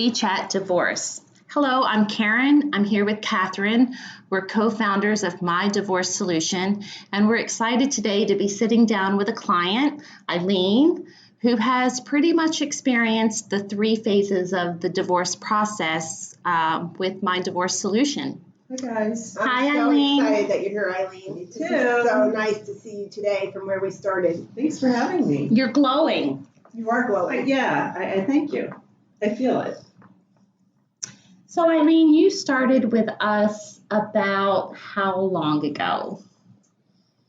We Chat Divorce. Hello, I'm Karen. I'm here with Catherine. We're co-founders of My Divorce Solution, and we're excited today to be sitting down with a client, Eileen, who has pretty much experienced the 3 phases of the divorce process with My Divorce Solution. Hi guys. Hi, I'm so Eileen. excited that you're here, Eileen. It's too. so nice to see you today from where we started. Thanks for having me. You're glowing. You are glowing. Yeah, I thank you. I feel it. So Eileen, you started with us about how long ago?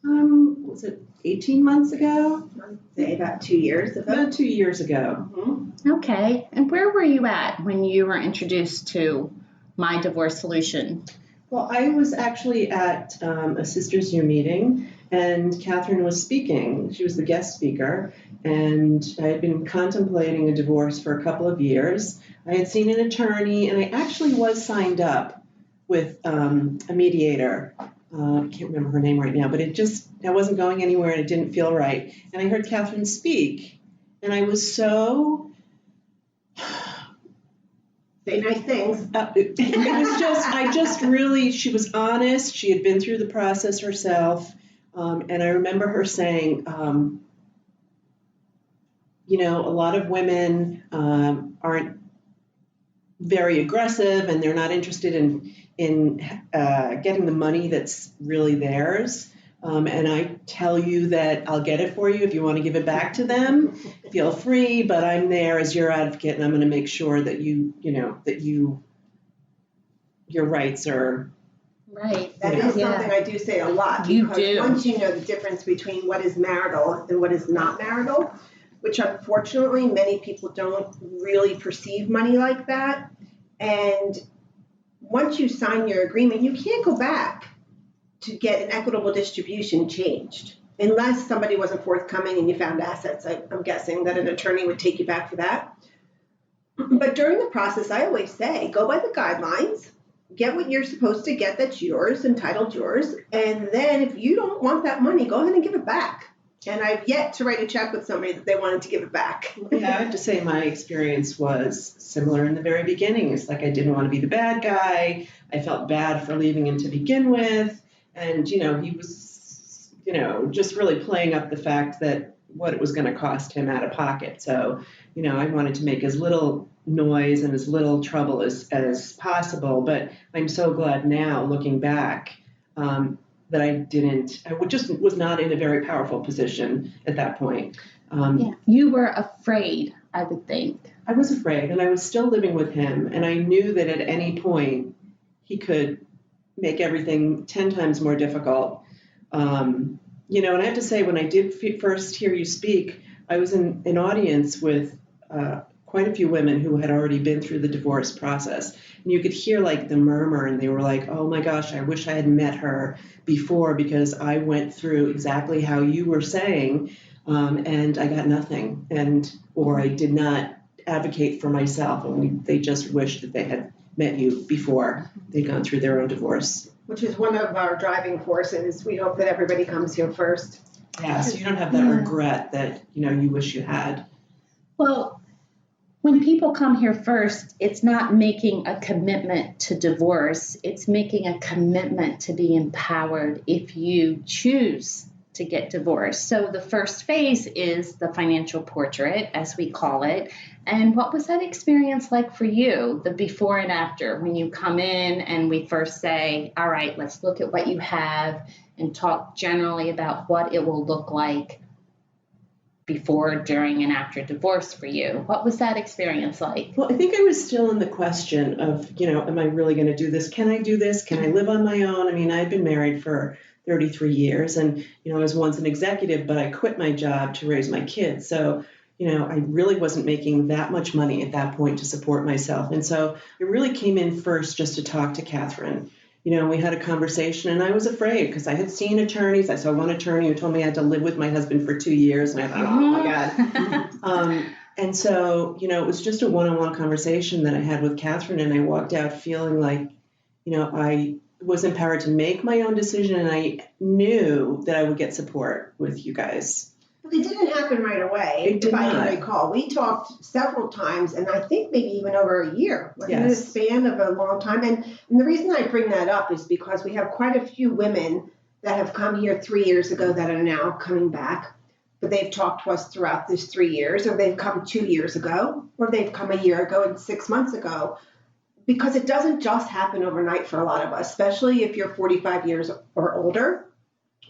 Was it 18 months ago? I'd say about 2 years ago. About 2 years ago. Mm-hmm. Okay. And where were you at when you were introduced to My Divorce Solution? Well, I was actually at a Sisters U meeting, and Catherine was speaking. She was the guest speaker, and I had been contemplating a divorce for a couple of years. I had seen an attorney, and I actually was signed up with a mediator. I can't remember her name right now, but I wasn't going anywhere, and it didn't feel right. And I heard Catherine speak, and I was so... Say nice things. She was honest. She had been through the process herself. And I remember her saying, a lot of women aren't very aggressive, and they're not interested in getting the money that's really theirs. And I tell you that I'll get it for you if you want to give it back to them. Feel free, but I'm there as your advocate, and I'm going to make sure that your rights are Right. That is something I do say a lot. You because do. Once you know the difference between what is marital and what is not marital, which unfortunately many people don't really perceive money like that. And once you sign your agreement, you can't go back to get an equitable distribution changed unless somebody wasn't forthcoming and you found assets. I'm guessing that an attorney would take you back for that. But during the process, I always say, go by the guidelines, get what you're supposed to get that's yours, entitled yours, and then if you don't want that money, go ahead and give it back. And I've yet to write a check with somebody that they wanted to give it back. Yeah, I have to say my experience was similar in the very beginning. It's like I didn't want to be the bad guy. I felt bad for leaving him to begin with. And, he was, just really playing up the fact that what it was going to cost him out of pocket. So, I wanted to make as little noise and as little trouble as possible. But I'm so glad now, looking back, that I was not in a very powerful position at that point. You were afraid, I would think. I was afraid, and I was still living with him. And I knew that at any point he could make everything 10 times more difficult. And I have to say, when I did first hear you speak, I was in an audience with quite a few women who had already been through the divorce process. And you could hear like the murmur, and they were like, oh my gosh, I wish I had met her before, because I went through exactly how you were saying, and I got nothing, or I did not advocate for myself, and they just wished that they had met you before they'd gone through their own divorce. Which is one of our driving forces. We hope that everybody comes here first. Yeah, so you don't have that regret that, you wish you had. Well, when people come here first, it's not making a commitment to divorce. It's making a commitment to be empowered if you choose to get divorced. So the first phase is the financial portrait, as we call it. And what was that experience like for you, the before and after, when you come in and we first say, all right, let's look at what you have and talk generally about what it will look like before, during, and after divorce for you? What was that experience like? Well, I think I was still in the question of, am I really going to do this? Can I do this? Can I live on my own? I mean, I'd been married for 33 years, and, I was once an executive, but I quit my job to raise my kids. So, I really wasn't making that much money at that point to support myself. And so I really came in first just to talk to Catherine. We had a conversation, and I was afraid because I had seen attorneys. I saw one attorney who told me I had to live with my husband for 2 years, and I thought, oh my God. And so, it was just a one-on-one conversation that I had with Catherine, and I walked out feeling like, I was empowered to make my own decision, and I knew that I would get support with you guys. But it didn't happen right away, It did if I not. can recall. We talked several times, and I think maybe even over a year. Wasn't it a Yes. span of a long time? And the reason I bring that up is because we have quite a few women that have come here 3 years ago that are now coming back. But they've talked to us throughout this 3 years, or they've come 2 years ago, or they've come a year ago and 6 months ago. Because it doesn't just happen overnight for a lot of us, especially if you're 45 years or older,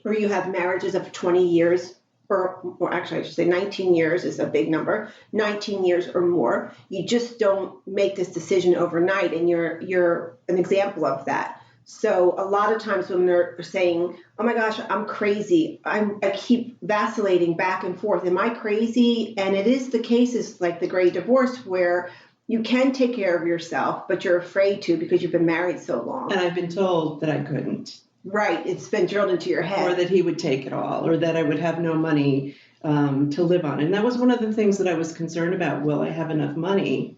or you have marriages of 20 years, or actually I should say 19 years is a big number, 19 years or more. You just don't make this decision overnight, and you're an example of that. So a lot of times when they're saying, oh my gosh, I'm crazy, I keep vacillating back and forth, am I crazy? And it is the cases like the Great Divorce where you can take care of yourself, but you're afraid to because you've been married so long. And I've been told that I couldn't. Right, it's been drilled into your head. Or that he would take it all, or that I would have no money to live on. And that was one of the things that I was concerned about. Will I have enough money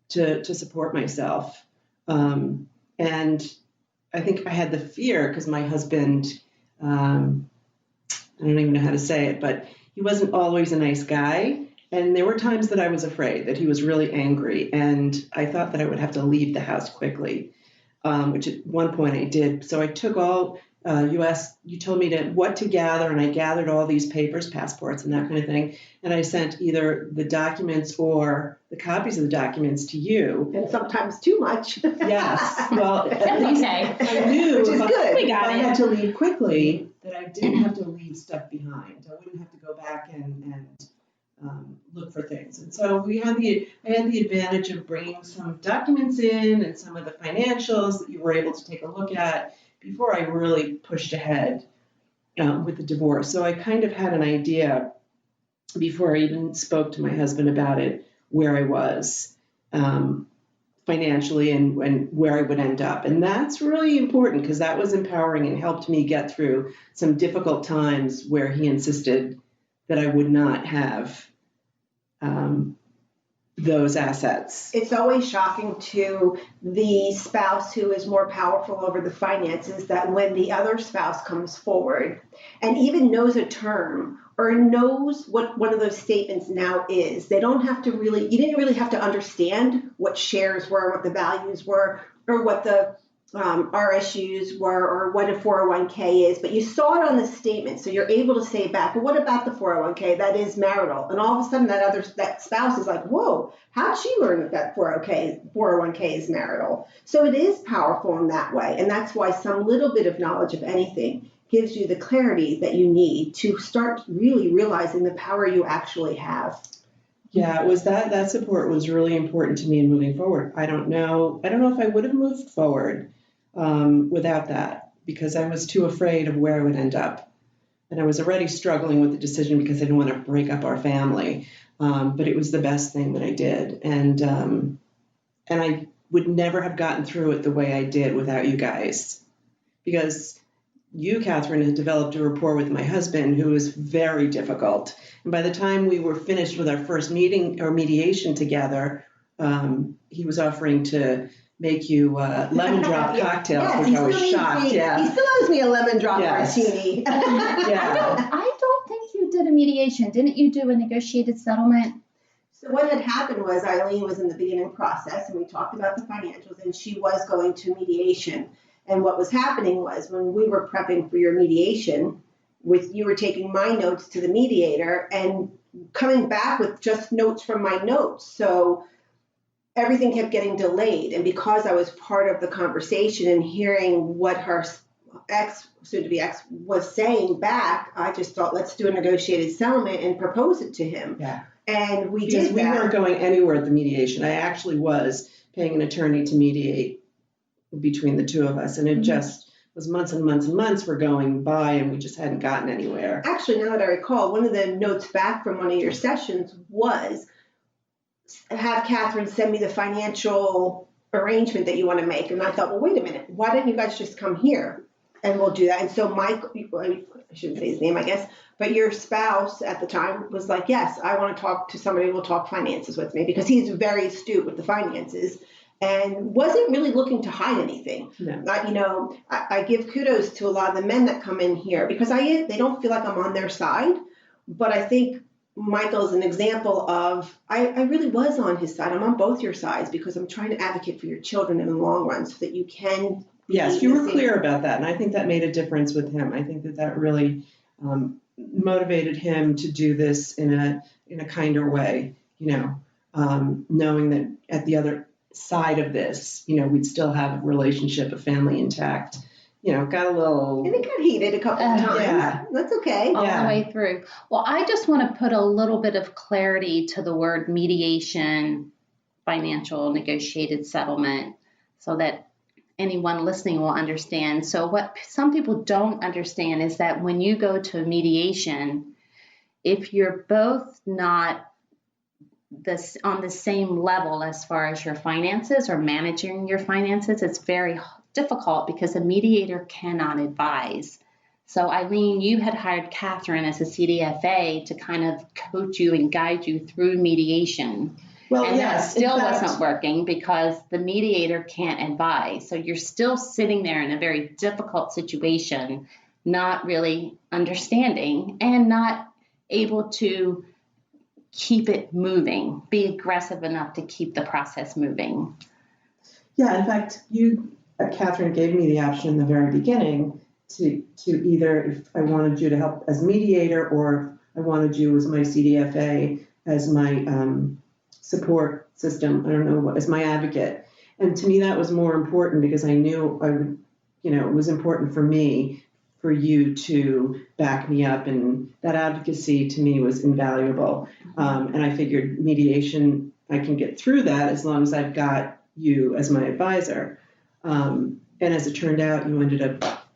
to support myself? And I think I had the fear because my husband, I don't even know how to say it, but he wasn't always a nice guy. And there were times that I was afraid that he was really angry. And I thought that I would have to leave the house quickly. Which at one point I did. So I took all, you told me what to gather, and I gathered all these papers, passports and that kind of thing. And I sent either the documents or the copies of the documents to you. And sometimes too much. Yes. Well, at least I knew Which is good. We got if I it. had to leave quickly, that I didn't have to leave stuff behind. I wouldn't have to go back and look for things. And so I had the advantage of bringing some documents in and some of the financials that you were able to take a look at before I really pushed ahead with the divorce. So I kind of had an idea before I even spoke to my husband about it, where I was financially and where I would end up. And that's really important because that was empowering and helped me get through some difficult times where he insisted that I would not have those assets. It's always shocking to the spouse who is more powerful over the finances that when the other spouse comes forward and even knows a term or knows what one of those statements now is, they don't have to you didn't really have to understand what shares were, what the values were, or what the RSUs were, or what a 401k is, but you saw it on the statement, so you're able to say back, well, what about the 401k? That is marital. And all of a sudden that spouse is like, whoa, how'd she learn that 401k is marital? So it is powerful in that way, and that's why some little bit of knowledge of anything gives you the clarity that you need to start really realizing the power you actually have. Yeah, it was that support was really important to me in moving forward. I don't know if I would have moved forward without that, because I was too afraid of where I would end up. And I was already struggling with the decision because I didn't want to break up our family. But it was the best thing that I did. And I would never have gotten through it the way I did without you guys. Because you, Catherine, had developed a rapport with my husband who was very difficult. And by the time we were finished with our first meeting or mediation together, he was offering to make you lemon drop cocktails, yes, which I was shocked. He still owes me a lemon drop martini. Yeah. I don't think you did a mediation. Didn't you do a negotiated settlement? So what had happened was Eileen was in the beginning process, and we talked about the financials, and she was going to mediation. And what was happening was when we were prepping for your mediation, you were taking my notes to the mediator and coming back with just notes from my notes. So everything kept getting delayed. And because I was part of the conversation and hearing what her soon-to-be ex, was saying back, I just thought, let's do a negotiated settlement and propose it to him. Yeah. And we Because did we that. weren't going anywhere at the mediation. I actually was paying an attorney to mediate between the two of us. And it just was months and months and months were going by, and we just hadn't gotten anywhere. Actually, now that I recall, one of the notes back from one of your sessions was have Catherine send me the financial arrangement that you want to make. And I thought, well, wait a minute, why didn't you guys just come here and we'll do that? And so Mike, I shouldn't say his name, I guess, but your spouse at the time was like, yes, I want to talk to somebody who will talk finances with me, because he's very astute with the finances and wasn't really looking to hide anything. No. I give kudos to a lot of the men that come in here because they don't feel like I'm on their side, But I think Michael's an example of, I really was on his side. I'm on both your sides because I'm trying to advocate for your children in the long run so that you can. Yes, you were clear about that, and I think that made a difference with him. I think that really motivated him to do this in a kinder way, knowing that at the other side of this, we'd still have a relationship, a family intact. Got a little. And it got heated a couple of times. Yeah. That's okay. All the way through. Well, I just want to put a little bit of clarity to the word mediation, financial negotiated settlement, so that anyone listening will understand. So what some people don't understand is that when you go to mediation, if you're both not on the same level as far as your finances or managing your finances, it's very difficult because a mediator cannot advise. So Eileen, you had hired Catherine as a CDFA to kind of coach you and guide you through mediation. Well, and yes, that still wasn't working because the mediator can't advise. So you're still sitting there in a very difficult situation, not really understanding and not able to keep it moving, be aggressive enough to keep the process moving. Yeah, in fact, Catherine gave me the option in the very beginning to either, if I wanted you to help as mediator or I wanted you as my CDFA, as my support system, I don't know, as my advocate. And to me, that was more important because I knew I would, it was important for me, for you to back me up, and that advocacy to me was invaluable. And I figured mediation, I can get through that as long as I've got you as my advisor. And as it turned out, you ended up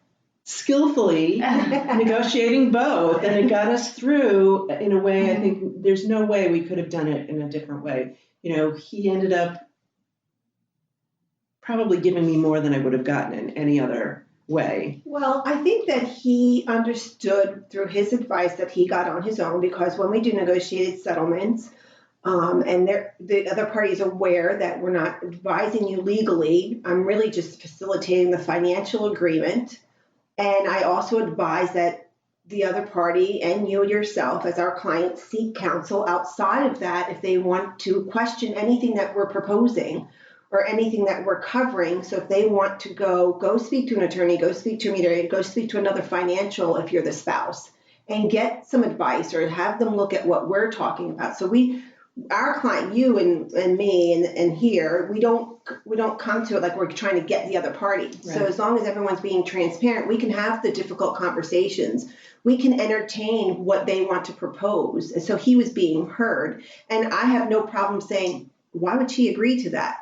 skillfully negotiating both, and it got us through in a way I think there's no way we could have done it in a different way. He ended up probably giving me more than I would have gotten in any other way. Well, I think that he understood through his advice that he got on his own, because when we do negotiated settlements, and the other party is aware that we're not advising you legally, I'm really just facilitating the financial agreement. And I also advise that the other party and you yourself as our client seek counsel outside of that if they want to question anything that we're proposing or anything that we're covering. So if they want to go speak to an attorney, go speak to a mediator, go speak to another financial if you're the spouse, and get some advice or have them look at what we're talking about. So our client, you and me and here, we don't come to it like we're trying to get the other party. Right. So as long as everyone's being transparent, we can have the difficult conversations. We can entertain what they want to propose. And so he was being heard. And I have no problem saying, why would she agree to that?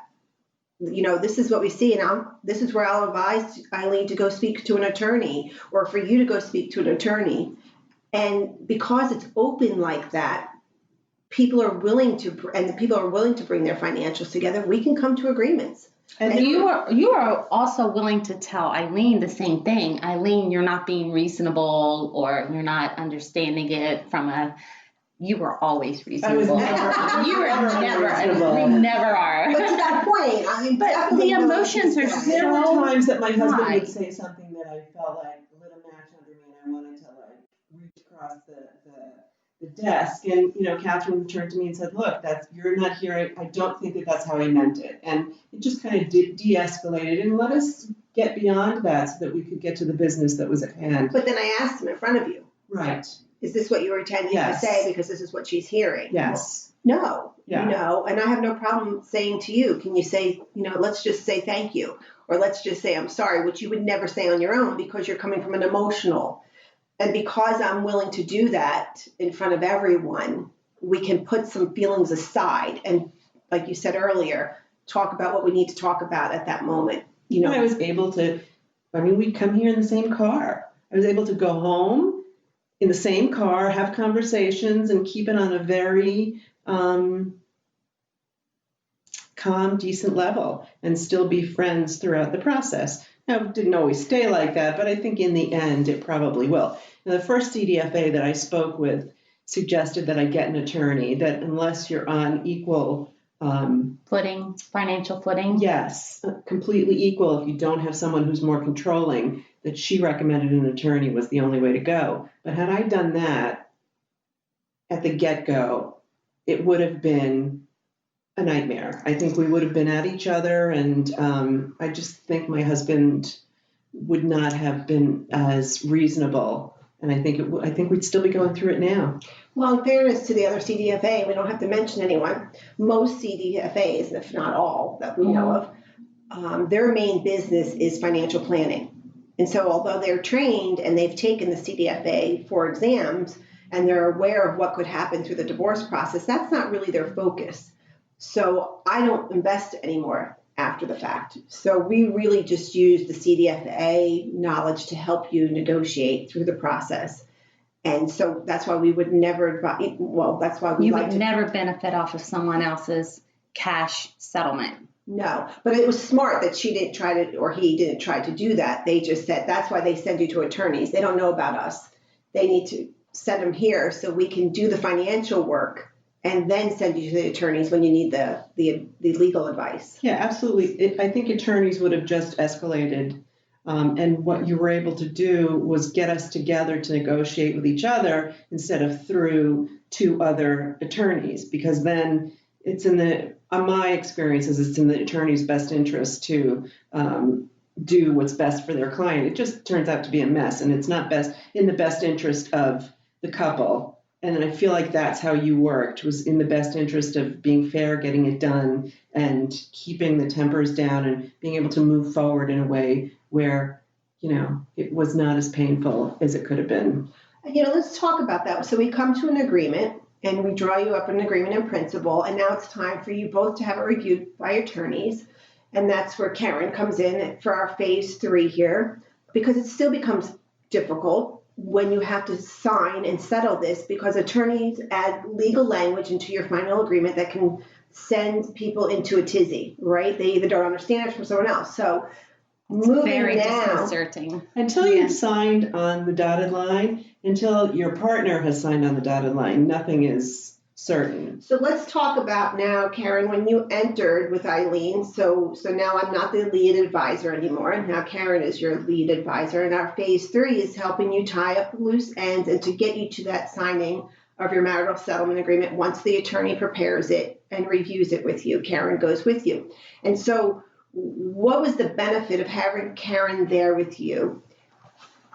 This is what we see, and this is where I'll advise Eileen to go speak to an attorney, or for you to go speak to an attorney. And because it's open like that, people are willing to bring their financials together. We can come to agreements. And you are also willing to tell Eileen the same thing. Eileen, you're not being reasonable, or you're not understanding it from you were always reasonable. I was never. You were never. We never are. But to that point, but the emotions are so. There were times that my husband would say something that I felt like lit a match under me, and I wanted to reach across the desk. And Catherine turned to me and said, "Look, you're not here. I don't think that that's how I meant it." And it just kind of de-escalated and let us get beyond that so that we could get to the business that was at hand. But then I asked him in front of you. Right. Is this what you were intending to say? Because this is what she's hearing. Yes. Well, no. And I have no problem saying to you, can you say, let's just say thank you, or let's just say I'm sorry, which you would never say on your own because you're coming from an emotional. And because I'm willing to do that in front of everyone, we can put some feelings aside and, like you said earlier, talk about what we need to talk about at that moment. I was able to, we'd come here in the same car. I was able to go home in the same car, have conversations, and keep it on a very calm, decent level, and still be friends throughout the process. Now, it didn't always stay like that, but I think in the end it probably will. Now, the first CDFA that I spoke with suggested that I get an attorney, that unless you're on equal footing, financial footing. Yes, completely equal. If you don't have someone who's more controlling, that she recommended an attorney was the only way to go. But had I done that, at the get-go, it would have been a nightmare. I think we would have been at each other, and I just think my husband would not have been as reasonable, and I think we'd still be going through it now. Well, in fairness to the other CDFA, we don't have to mention anyone. Most CDFAs, if not all that we know of, their main business is financial planning. And so although they're trained and they've taken the CDFA for exams and they're aware of what could happen through the divorce process, that's not really their focus. So I don't invest anymore after the fact. So we really just use the CDFA knowledge to help you negotiate through the process. And so that's why we would never advise, well, that's why we You like would to never benefit off of someone else's cash settlement. No, but it was smart that she didn't try to, or he didn't try to do that. They just said, that's why they send you to attorneys. They don't know about us. They need to send them here so we can do the financial work and then send you to the attorneys when you need the legal advice. Yeah, absolutely. I think attorneys would have just escalated. And what you were able to do was get us together to negotiate with each other instead of through two other attorneys, because then it's my experiences, it's in the attorney's best interest to do what's best for their client. It just turns out to be a mess, and it's not in the best interest of the couple. And I feel like that's how you worked, was in the best interest of being fair, getting it done, and keeping the tempers down and being able to move forward in a way where, it was not as painful as it could have been. Let's talk about that. So we come to an agreement and we draw you up an agreement in principle, and now it's time for you both to have it reviewed by attorneys. And that's where Karen comes in for our phase 3 here, because it still becomes difficult when you have to sign and settle this, because attorneys add legal language into your final agreement that can send people into a tizzy, right? They either don't understand it from someone else. So moving Very now, disconcerting. Until you've signed on the dotted line, until your partner has signed on the dotted line, nothing is certain. So let's talk about now, Karen, when you entered with Eileen. So now I'm not the lead advisor anymore, and now Karen is your lead advisor. And our phase 3 is helping you tie up loose ends and to get you to that signing of your marital settlement agreement. Once the attorney prepares it and reviews it with you, Karen goes with you. And so what was the benefit of having Karen there with you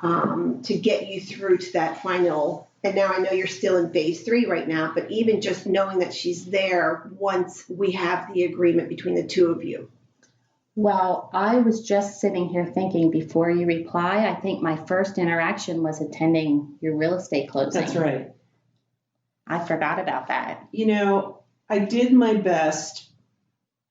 to get you through to that final? And now I know you're still in phase 3 right now, but even just knowing that she's there once we have the agreement between the two of you. Well, I was just sitting here thinking before you reply, I think my first interaction was attending your real estate closing. That's right. I forgot about that. I did my best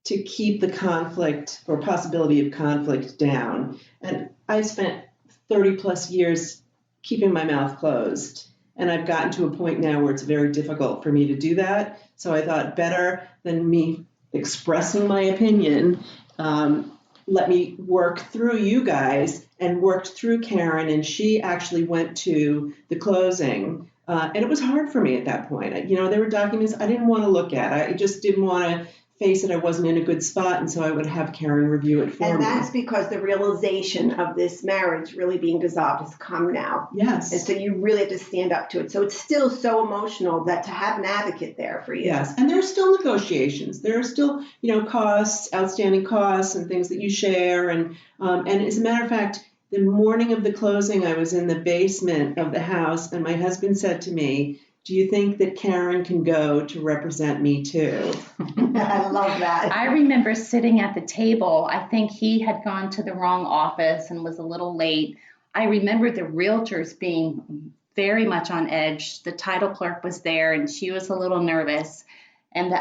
to keep the conflict or possibility of conflict down. And I spent 30 plus years keeping my mouth closed. And I've gotten to a point now where it's very difficult for me to do that. So I thought, better than me expressing my opinion, let me work through you guys, and worked through Karen. And she actually went to the closing. And it was hard for me at that point. There were documents I didn't want to look at. I just didn't want to face it. I wasn't in a good spot, and so I would have Karen review it for me. And that's because the realization of this marriage really being dissolved has come now. Yes. And so you really have to stand up to it. So it's still so emotional that to have an advocate there for you. Yes, and there are still negotiations. There are still, costs, outstanding costs, and things that you share. And as a matter of fact, the morning of the closing, I was in the basement of the house, and my husband said to me, "Do you think that Karen can go to represent me too?" I love that. I remember sitting at the table. I think he had gone to the wrong office and was a little late. I remember the realtors being very much on edge. The title clerk was there, and she was a little nervous. And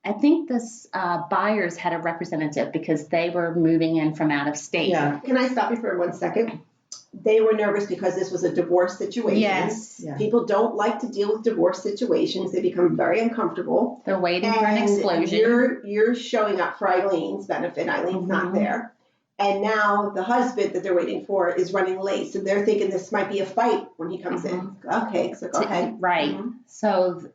I think this buyers had a representative because they were moving in from out of state. Yeah. Can I stop you for 1 second? They were nervous because this was a divorce situation. Yes. Yeah. People don't like to deal with divorce situations. They become very uncomfortable. They're waiting for an explosion. You're showing up for Eileen's benefit. Eileen's not there. And now the husband that they're waiting for is running late. So they're thinking this might be a fight when he comes in. Okay, so go ahead. Right. So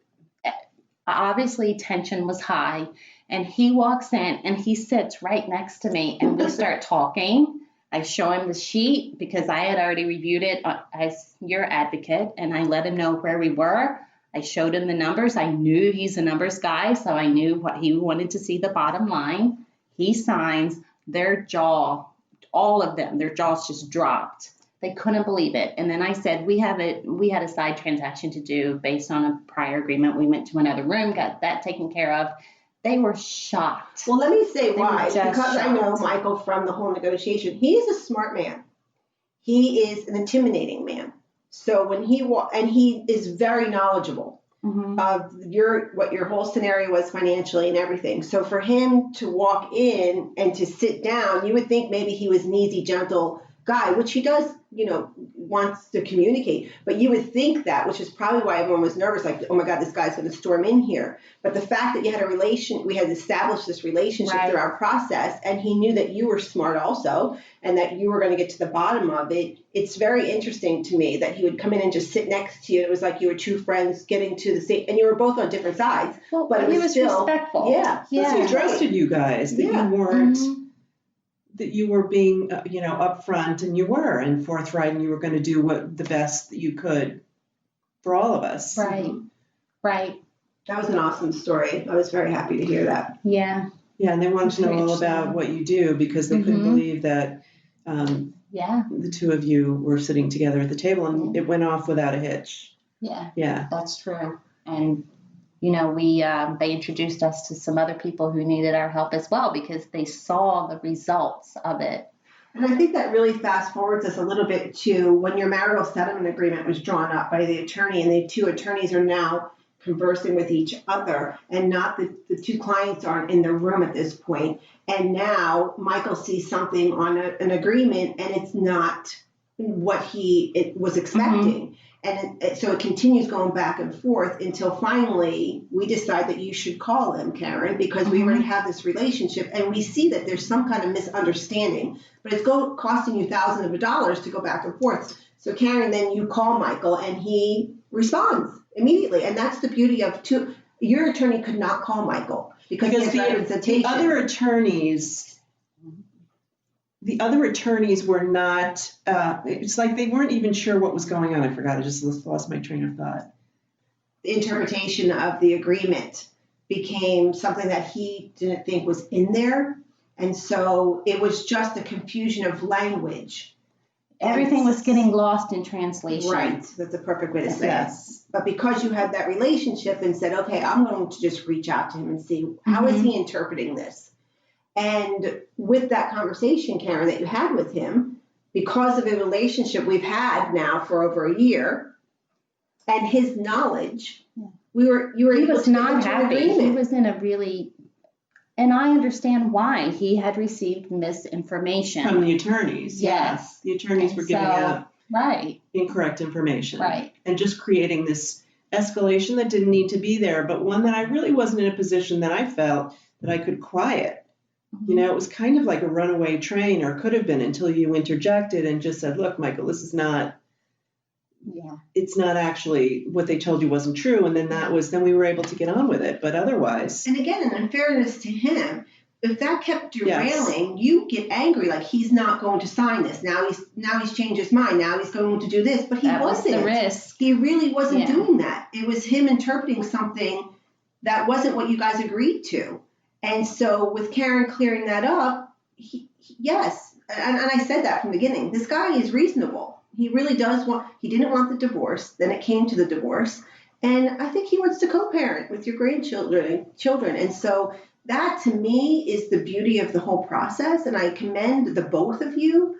obviously tension was high. And he walks in and he sits right next to me and we start talking. I show him the sheet because I had already reviewed it as your advocate, and I let him know where we were. I showed him the numbers. I knew he's a numbers guy, so I knew what he wanted to see, the bottom line. He signs, their jaw, all of them, their jaws just dropped. They couldn't believe it. And then I said, we had a side transaction to do based on a prior agreement. We went to another room, got that taken care of. They were shocked. Well, let me say why. Because shocked. I know Michael from the whole negotiation. He is a smart man. He is an intimidating man. So when he is very knowledgeable of what your whole scenario was financially and everything. So for him to walk in and to sit down, you would think maybe he was an easy, gentle guy, which he does, wants to communicate. But you would think that, which is probably why everyone was nervous, like, oh my God, this guy's going to storm in here. But the fact that you had we had established this relationship through our process, and he knew that you were smart also, and that you were going to get to the bottom of it. It's very interesting to me that he would come in and just sit next to you. It was like you were two friends getting to the same, and you were both on different sides. Well, but he was still respectful. Yeah. He trusted you guys, that you weren't, that you were being, upfront, and you were, and forthright, and you were going to do the best that you could for all of us. Right. Right. That was an awesome story. I was very happy to hear that. Yeah. Yeah, and they wanted to know all about what you do, because they couldn't believe that the two of you were sitting together at the table, and it went off without a hitch. Yeah. Yeah. That's true. And they introduced us to some other people who needed our help as well, because they saw the results of it. And I think that really fast forwards us a little bit to when your marital settlement agreement was drawn up by the attorney, and the two attorneys are now conversing with each other, and not the two clients aren't in the room at this point. And now Michael sees something on an agreement, and it's not what he was expecting. And so it continues going back and forth until finally we decide that you should call him, Karen, because we already have this relationship, and we see that there's some kind of misunderstanding, but it's costing you thousands of dollars to go back and forth. So Karen, then you call Michael, and he responds immediately. And that's the beauty of your attorney could not call Michael because he has representation. The other attorneys were not, it's like they weren't even sure what was going on. I forgot. I just lost my train of thought. The interpretation of the agreement became something that he didn't think was in there. And so it was just a confusion of language. Everything was getting lost in translation. Right. That's a perfect way to say it. But because you had that relationship and said, okay, I'm going to just reach out to him and see how is he interpreting this? And with that conversation, Karen, that you had with him, because of the relationship we've had now for over a year and his knowledge, you were he able was to not get into happy. an agreement. He was in a really, and I understand why. He had received misinformation From the attorneys. Yes. The attorneys were giving out incorrect information. Right. And just creating this escalation that didn't need to be there, but one that I really wasn't in a position that I felt that I could quiet. It was kind of like a runaway train, or could have been, until you interjected and just said, look, Michael, this is not, it's not actually what they told you wasn't true. And then then we were able to get on with it. But otherwise. And again, in fairness to him, if that kept derailing, you get angry, like he's not going to sign this. Now he's changed his mind. Now he's going to do this, but he wasn't. Was the risk. He really wasn't doing that. It was him interpreting something that wasn't what you guys agreed to. And so with Karen clearing that up, yes, and I said that from the beginning, this guy is reasonable. He really he didn't want the divorce. Then it came to the divorce. And I think he wants to co-parent with your grandchildren. And so that to me is the beauty of the whole process. And I commend the both of you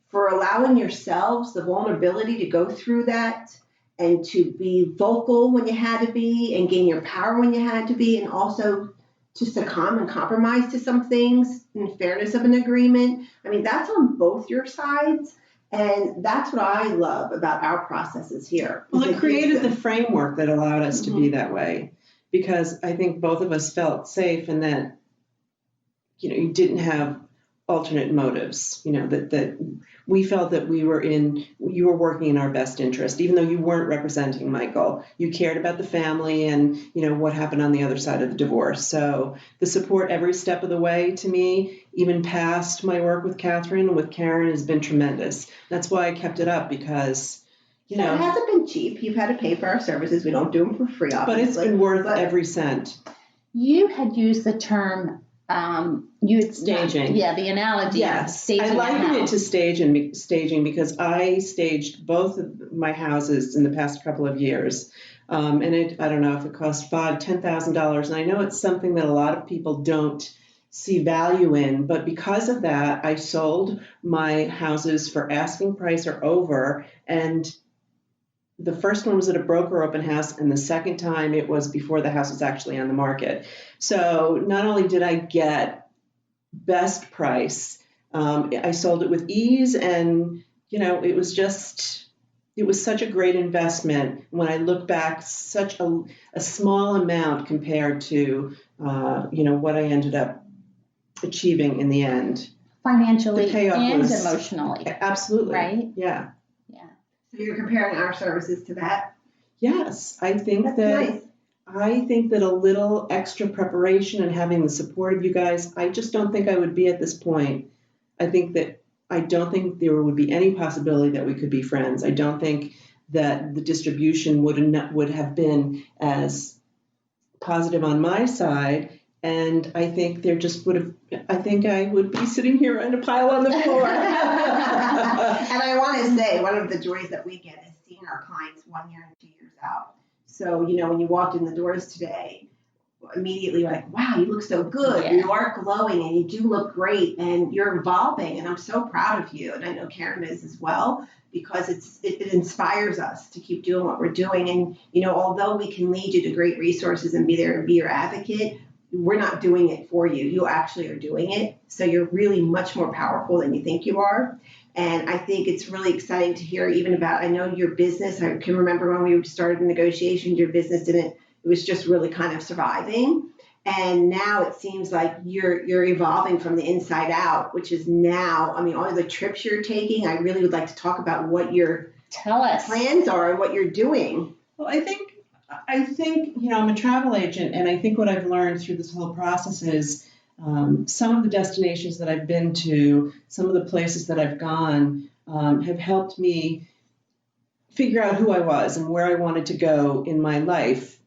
for allowing yourselves the vulnerability to go through that and to be vocal when you had to be and gain your power when you had to be, and also to succumb and compromise to some things in fairness of an agreement. I mean, that's on both your sides. And that's what I love about our processes here. Well, it created the framework that allowed us to be that way, because I think both of us felt safe, and that, you didn't have alternate motives, that we felt that you were working in our best interest, even though you weren't representing Michael. You cared about the family and, what happened on the other side of the divorce. So the support every step of the way, to me, even past my work with Catherine and with Karen, has been tremendous. That's why I kept it up, because, you So know, it hasn't been cheap. You've had to pay for our services. We don't do them for free, but obviously. it's been worth every cent. You had used the term, Staging. the analogy. Yes, Staging I liken a it house. to staging because I staged both of my houses in the past couple of years. And I don't know if it cost $10,000. And I know it's something that a lot of people don't see value in, but because of that, I sold my houses for asking price or over. And the first one was at a broker open house, and the second time it was before the house was actually on the market. So not only did I get best price, I sold it with ease, and it was such a great investment. When I look back, such a small amount compared to what I ended up achieving in the end. Financially The payoff and was- emotionally. Absolutely. Right? Yeah. So you're comparing our services to that? Yes, I think That's that nice. I think that a little extra preparation and having the support of you guys, I just don't think I would be at this point. I don't think there would be any possibility that we could be friends. I don't think that the distribution would have been as positive on my side. And I think I would be sitting here in a pile on the floor. And I want to say, one of the joys that we get is seeing our clients 1 year and 2 years out. So, when you walked in the doors today, immediately you're like, wow, you look so good. Yeah. You are glowing and you do look great and you're evolving. And I'm so proud of you. And I know Karen is as well, because it inspires us to keep doing what we're doing. And, although we can lead you to great resources and be there and be your advocate, we're not doing it for you. You actually are doing it. So you're really much more powerful than you think you are. And I think it's really exciting to hear even about, I know your business, I can remember when we started the negotiations, your business it was just really kind of surviving. And now it seems like you're evolving from the inside out, which is now, all the trips you're taking, I really would like to talk about what your Tell us. plans are and what you're doing. Well, I think, I'm a travel agent, and I think what I've learned through this whole process is some of the destinations that I've been to, some of the places that I've gone have helped me figure out who I was and where I wanted to go in my life.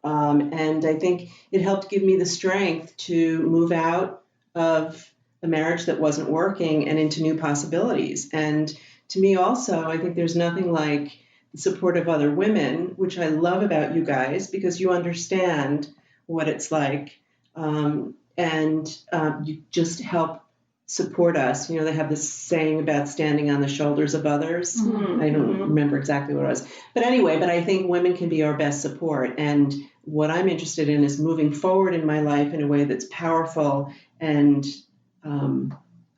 And I think it helped give me the strength to move out of a marriage that wasn't working and into new possibilities. And to me also, I think there's nothing like the support of other women, which I love about you guys because you understand what it's like. And you just help support us. They have this saying about standing on the shoulders of others. Mm-hmm. I don't remember exactly what it was. But anyway, I think women can be our best support. And what I'm interested in is moving forward in my life in a way that's powerful and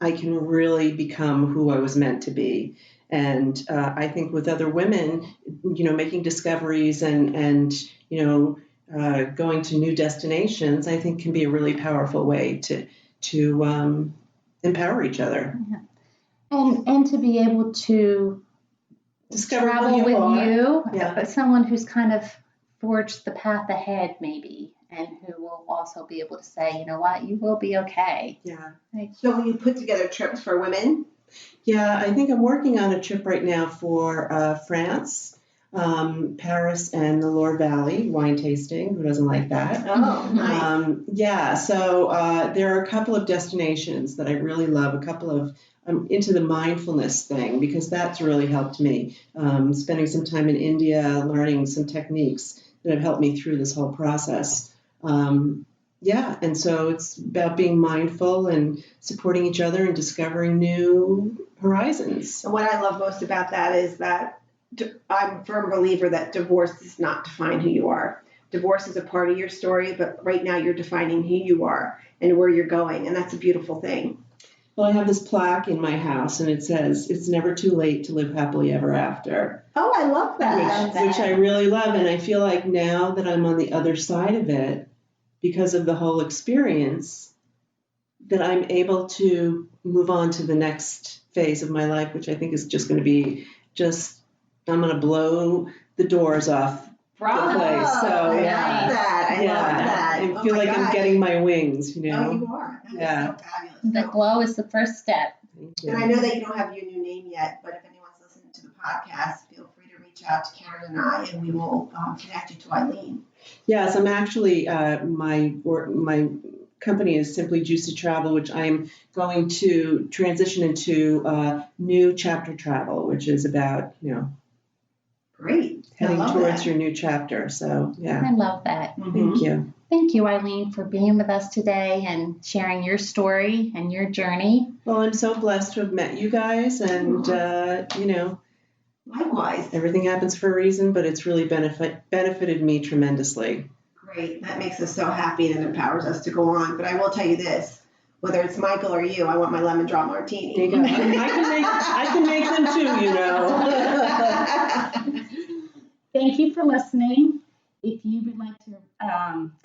I can really become who I was meant to be. And I think with other women, making discoveries and going to new destinations, I think can be a really powerful way to empower each other. Yeah. And to be able to Discover travel who you with are. you, Yeah. Someone who's kind of forged the path ahead maybe, and who will also be able to say, you know what, you will be okay. Yeah. So when you put together trips for women? Yeah, I think I'm working on a trip right now for France, Paris, and the Loire Valley wine tasting. Who doesn't like that? Oh, nice. So there are a couple of destinations that I really love. I'm into the mindfulness thing because that's really helped me. Spending some time in India, learning some techniques that have helped me through this whole process. And so it's about being mindful and supporting each other and discovering new horizons. And what I love most about that is that I'm a firm believer that divorce does not define who you are. Divorce is a part of your story, but right now you're defining who you are and where you're going, and that's a beautiful thing. Well, I have this plaque in my house, and it says, "It's never too late to live happily ever after." Oh, I love that. Which I really love, and I feel like now that I'm on the other side of it, because of the whole experience, that I'm able to move on to the next phase of my life, which I think is just going to be I'm going to blow the doors off the place. So, I love yeah. that. I love that. I feel like I'm getting my wings, Oh, you are. That is so fabulous. The So- glow is the first step. Thank you. And I know that you don't have your new name yet, but if anyone's listening to the podcast, feel free to reach reach out to Karen and I, and we will connect you to Eileen. Yes, I'm actually, my company is Simply Juicy Travel, which I'm going to transition into new chapter travel, which is about, Great. heading I love towards that. your new chapter. So, yeah. I love that. Thank you. Thank you, Eileen, for being with us today and sharing your story and your journey. Well, I'm so blessed to have met you guys, and, Likewise. everything happens for a reason, but it's really benefited me tremendously. Great. That makes us so happy and empowers us to go on. But I will tell you this, whether it's Michael or you, I want my lemon drop martini. There you go. I can make them too, Thank you for listening. If you would like to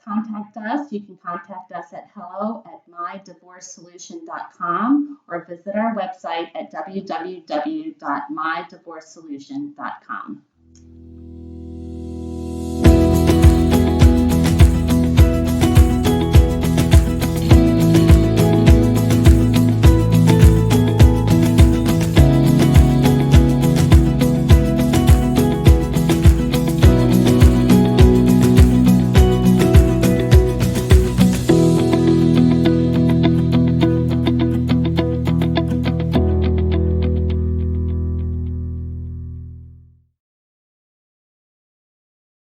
contact us, you can contact us at hello@mydivorcesolution.com or visit our website at www.mydivorcesolution.com.